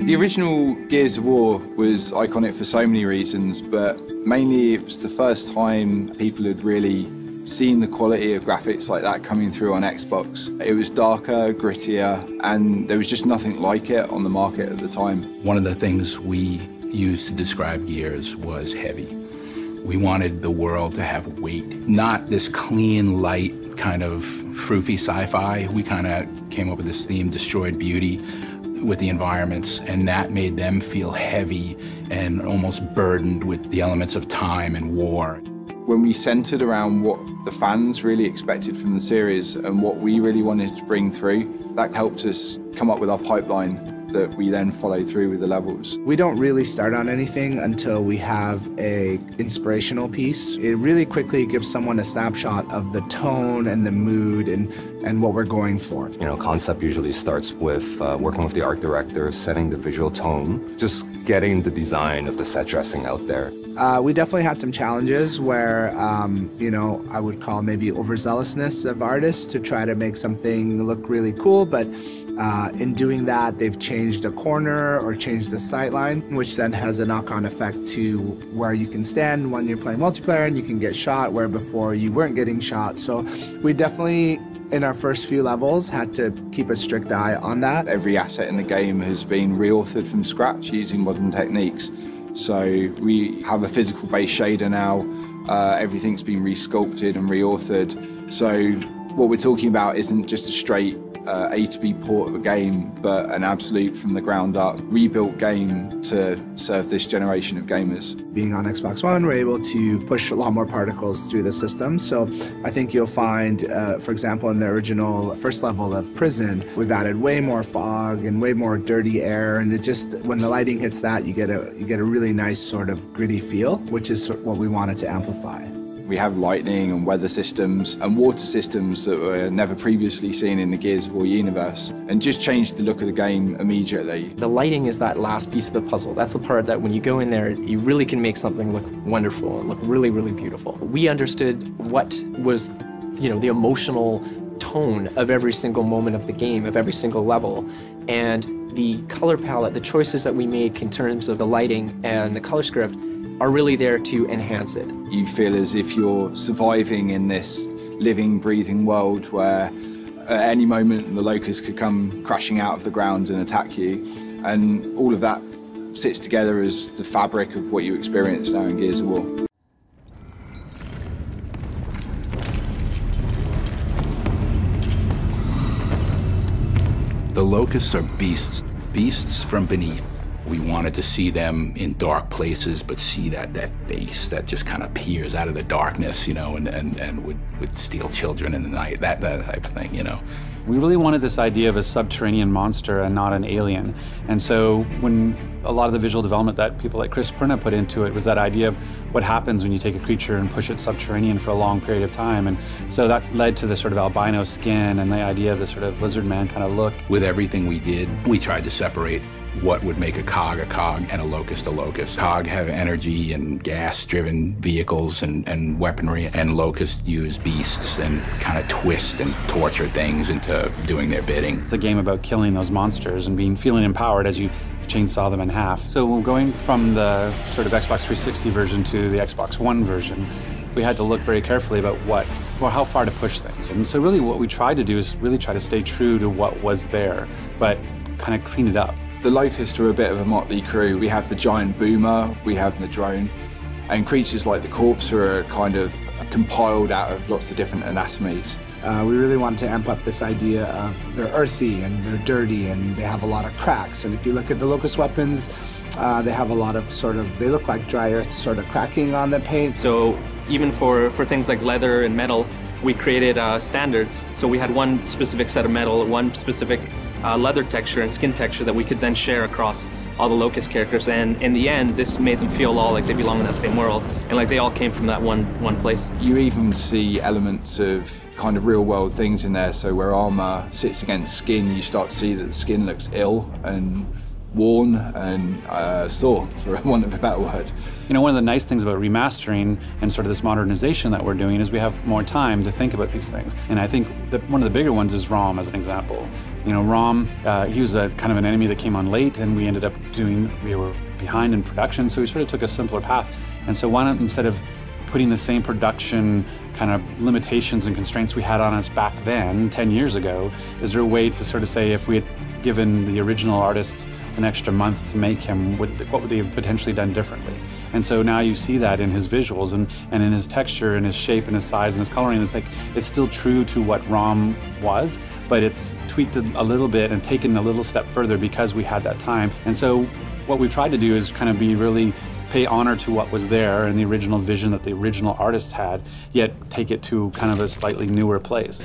The original Gears of War was iconic for so many reasons, but mainly it was the first time people had really seen the quality of graphics like that coming through on Xbox. It was darker, grittier, and there was just nothing like it on the market at the time. One of the things we used to describe Gears was heavy. We wanted the world to have weight, not this clean, light, kind of froofy sci-fi. We kind of came up with this theme, destroyed beauty, with the environments, and that made them feel heavy and almost burdened with the elements of time and war. When we centered around what the fans really expected from the series and what we really wanted to bring through, that helped us come up with our pipeline that we then follow through with the levels. We don't really start on anything until we have a inspirational piece. It really quickly gives someone a snapshot of the tone and the mood and what we're going for. You know, concept usually starts with working with the art director, setting the visual tone, just getting the design of the set dressing out there. We definitely had some challenges where, you know, I would call maybe overzealousness of artists to try to make something look really cool, but in doing that, they've changed a corner or changed the sight line, which then has a knock-on effect to where you can stand when you're playing multiplayer and you can get shot, where before you weren't getting shot. So we definitely, in our first few levels, had to keep a strict eye on that. Every asset in the game has been reauthored from scratch using modern techniques. So we have a physical base shader now. Everything's been resculpted and reauthored. So what we're talking about isn't just a straight A to B port of a game, but an absolute from the ground up rebuilt game to serve this generation of gamers. Being on Xbox One, we're able to push a lot more particles through the system. So I think you'll find, for example, in the original first level of Prison, we've added way more fog and way more dirty air, and it just, when the lighting hits that, you get a really nice sort of gritty feel, which is what we wanted to amplify. We have lightning and weather systems and water systems that were never previously seen in the Gears of War universe, and just changed the look of the game immediately. The lighting is that last piece of the puzzle. That's the part that when you go in there, you really can make something look wonderful and look really, really beautiful. We understood what was, you know, the emotional tone of every single moment of the game, of every single level, and the color palette, the choices that we make in terms of the lighting and the color script are really there to enhance it. You feel as if you're surviving in this living, breathing world where at any moment the Locust could come crashing out of the ground and attack you. And all of that sits together as the fabric of what you experience now in Gears of War. The Locusts are beasts, beasts from beneath. We wanted to see them in dark places, but see that face that just kind of peers out of the darkness, you know, and would steal children in the night, that type of thing, you know. We really wanted this idea of a subterranean monster and not an alien. And so when a lot of the visual development that people like Chris Perna put into it was that idea of what happens when you take a creature and push it subterranean for a long period of time. And so that led to the sort of albino skin and the idea of the sort of lizard man kind of look. With everything we did, we tried to separate what would make a cog and a locust a locust. Cog have energy and gas-driven vehicles and weaponry, and locusts use beasts and kind of twist and torture things into doing their bidding. It's a game about killing those monsters and feeling empowered as you chainsaw them in half. So going from the sort of Xbox 360 version to the Xbox One version, we had to look very carefully about how far to push things. And so really what we tried to do is really try to stay true to what was there, but kind of clean it up. The Locust are a bit of a motley crew. We have the giant boomer, we have the drone, and creatures like the corpse are kind of compiled out of lots of different anatomies. We really wanted to amp up this idea of they're earthy and they're dirty and they have a lot of cracks. And if you look at the Locust weapons, they have a lot of they look like dry earth sort of cracking on the paint. So even for things like leather and metal, we created standards. So we had one specific set of metal, one specific leather texture and skin texture that we could then share across all the Locust characters, and in the end this made them feel all like they belong in that same world and like they all came from that one place. You even see elements of kind of real world things in there, so where armor sits against skin, you start to see that the skin looks ill and worn and sore, for want of a better word. You know, one of the nice things about remastering and sort of this modernization that we're doing is we have more time to think about these things. And I think that one of the bigger ones is ROM, as an example. You know, ROM, he was a kind of an enemy that came on late, and we ended up we were behind in production, so we sort of took a simpler path. And so why not, instead of putting the same production kind of limitations and constraints we had on us back then, 10 years ago, is there a way to sort of say, if we had given the original artist an extra month to make him, what would they have potentially done differently? And so now you see that in his visuals and in his texture and his shape and his size and his coloring. It's like, it's still true to what ROM was, but it's tweaked a little bit and taken a little step further because we had that time. And so what we've tried to do is kind of pay honor to what was there and the original vision that the original artist had, yet take it to kind of a slightly newer place.